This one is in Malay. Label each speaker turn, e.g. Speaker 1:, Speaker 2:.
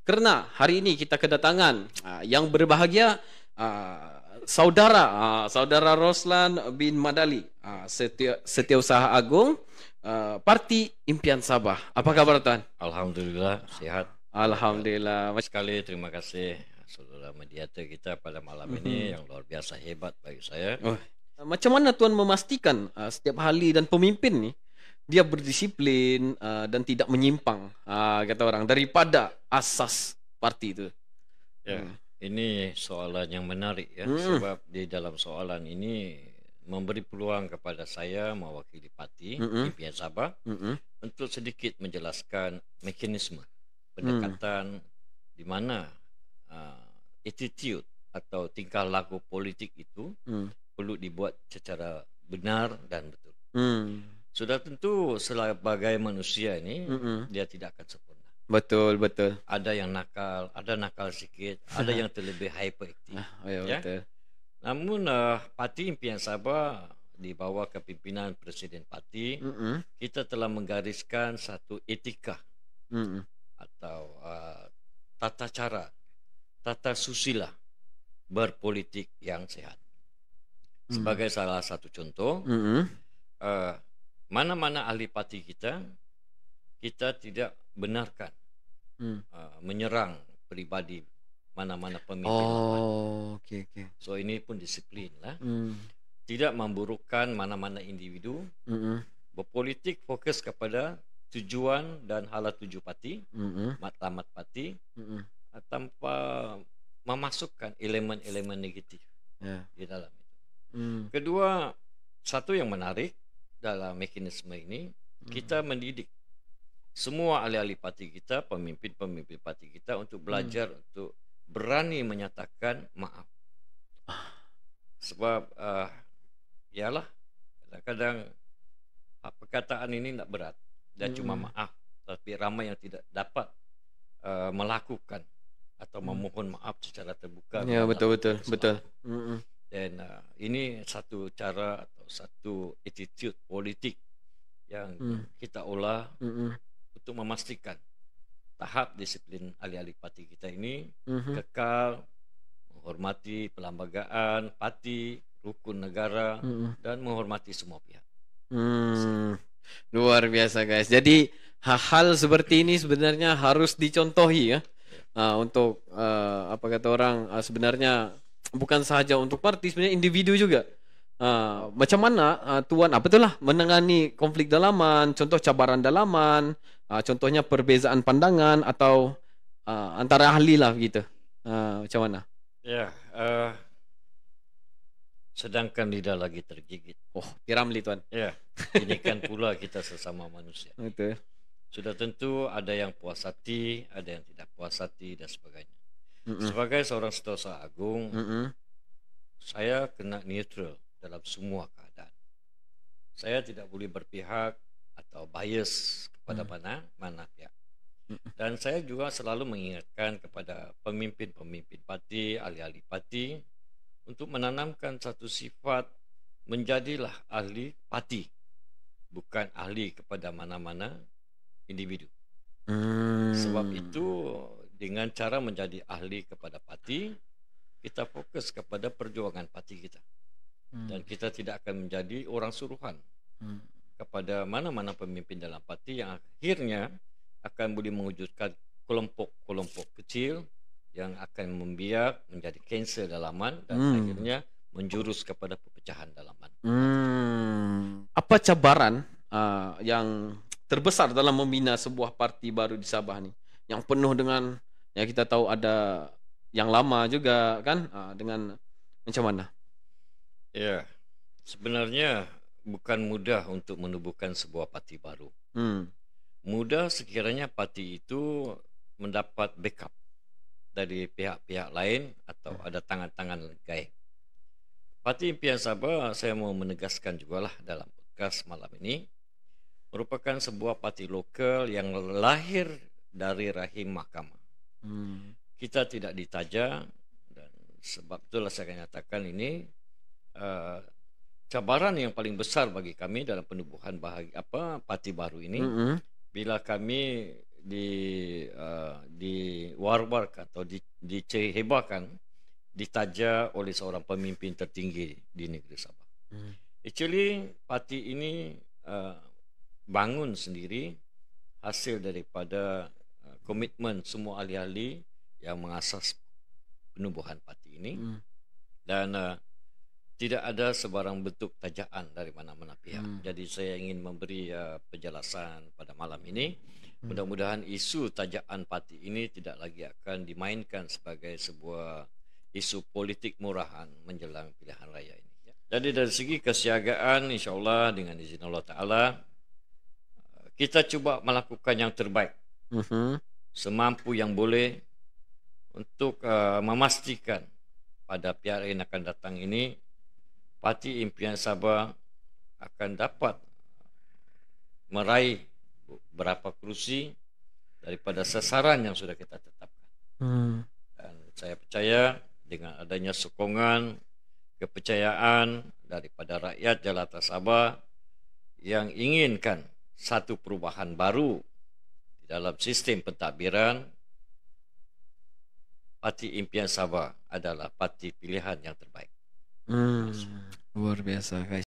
Speaker 1: Kerana hari ini kita kedatangan yang berbahagia, saudara Roslan bin Madali, Setiausaha Agung, Parti Impian Sabah. Apa kabar Tuan?
Speaker 2: Alhamdulillah sihat.
Speaker 1: Alhamdulillah.
Speaker 2: Sekali terima kasih saudara mediator kita pada malam ini yang luar biasa hebat bagi saya.
Speaker 1: Macam mana Tuan memastikan setiap ahli dan pemimpin ni dia berdisiplin dan tidak menyimpang, kata orang, daripada asas parti itu?
Speaker 2: Ya, ini soalan yang menarik ya, sebab di dalam soalan ini memberi peluang kepada saya mewakili parti Impian Sabah untuk sedikit menjelaskan mekanisme pendekatan di mana attitude atau tingkah laku politik itu perlu dibuat secara benar dan betul. Sudah tentu sebagai manusia ini dia tidak akan sempurna.
Speaker 1: Betul.
Speaker 2: Ada yang nakal, ada nakal sikit, ada yang terlebih hyperaktif.
Speaker 1: Ya, betul.
Speaker 2: Namun Parti Impian Sabah di bawah kepimpinan Presiden Parti, kita telah menggariskan satu etika atau tata cara, tata susila berpolitik yang sehat. Sebagai salah satu contoh, mana-mana ahli parti kita tidak benarkan menyerang pribadi mana-mana pemimpin lawan.
Speaker 1: Okay.
Speaker 2: So ini pun disiplin lah. Tidak memburukkan mana-mana individu. Berpolitik fokus kepada tujuan dan hala tuju parti, matlamat parti, tanpa memasukkan elemen-elemen negatif di dalam itu. Kedua, satu yang menarik dalam mekanisme ini, kita mendidik semua ahli-ahli parti kita, pemimpin-pemimpin parti kita untuk belajar untuk berani menyatakan maaf. Sebab yalah, kadang-kadang perkataan ini tak berat. Dia cuma maaf, tapi ramai yang tidak dapat melakukan atau memohon maaf secara terbuka.
Speaker 1: Ya, betul.
Speaker 2: Dan ini satu cara atau satu attitude politik yang kita olah untuk memastikan tahap disiplin ahli-ahli parti kita ini kekal menghormati perlembagaan parti, rukun negara dan menghormati semua pihak.
Speaker 1: Luar biasa guys. Jadi hal-hal seperti ini sebenarnya harus dicontohi ya. Untuk apa kata orang, sebenarnya bukan sahaja untuk parti, sebenarnya individu juga. Macam mana Tuan menangani konflik dalaman, contoh cabaran dalaman, contohnya perbezaan pandangan atau antara ahli lah begitu. Macam mana?
Speaker 2: Ya, sedangkan lidah lagi tergigit.
Speaker 1: Piramli Tuan.
Speaker 2: Ya, ini kan pula kita sesama manusia.
Speaker 1: Betul.
Speaker 2: Sudah tentu ada yang puas hati, ada yang tidak puas hati dan sebagainya. Sebagai seorang Setiausaha Agung, saya kena neutral dalam semua keadaan. Saya tidak boleh berpihak atau bias kepada mana pihak. Dan saya juga selalu mengingatkan kepada pemimpin-pemimpin parti, ahli-ahli parti untuk menanamkan satu sifat menjadilah ahli parti, bukan ahli kepada mana-mana individu. Sebab itu dengan cara menjadi ahli kepada parti, kita fokus kepada perjuangan parti kita. Dan kita tidak akan menjadi orang suruhan kepada mana-mana pemimpin dalam parti yang akhirnya akan boleh mewujudkan kelompok-kelompok kecil yang akan membiak menjadi kanser dalaman dan akhirnya menjurus kepada perpecahan dalaman.
Speaker 1: Apa cabaran yang terbesar dalam membina sebuah parti baru di Sabah ni, yang penuh dengan, ya kita tahu ada yang lama juga kan, dengan macam mana?
Speaker 2: Ya, sebenarnya bukan mudah untuk menubuhkan sebuah parti baru. Mudah sekiranya parti itu mendapat backup dari pihak-pihak lain atau ada tangan-tangan gaib. Parti Impian Sabah, saya mau menegaskan jugalah dalam podcast malam ini, merupakan sebuah parti lokal yang lahir dari rahim mahkamah. Kita tidak ditaja, dan sebab itulah saya akan nyatakan ini cabaran yang paling besar bagi kami dalam penubuhan parti baru ini, bila kami diwar-warkan atau dicehebahkan, ditaja oleh seorang pemimpin tertinggi di negeri Sabah. Actually parti ini bangun sendiri hasil daripada komitmen semua ahli-ahli yang mengasas penubuhan parti ini, dan tidak ada sebarang bentuk tajaan dari mana-mana pihak. Jadi saya ingin memberi penjelasan pada malam ini. Mudah-mudahan isu tajaan parti ini tidak lagi akan dimainkan sebagai sebuah isu politik murahan menjelang pilihan raya ini. Jadi dari segi kesiagaan, insyaAllah dengan izin Allah Ta'ala, kita cuba melakukan yang terbaik semampu yang boleh untuk memastikan pada pihak yang akan datang ini Parti Impian Sabah akan dapat meraih berapa kursi daripada sasaran yang sudah kita tetapkan. Dan saya percaya dengan adanya sokongan, kepercayaan daripada rakyat jelata Sabah yang inginkan satu perubahan baru di dalam sistem pentadbiran, Parti Impian Sabah adalah parti pilihan yang terbaik.
Speaker 1: Luar biasa guys.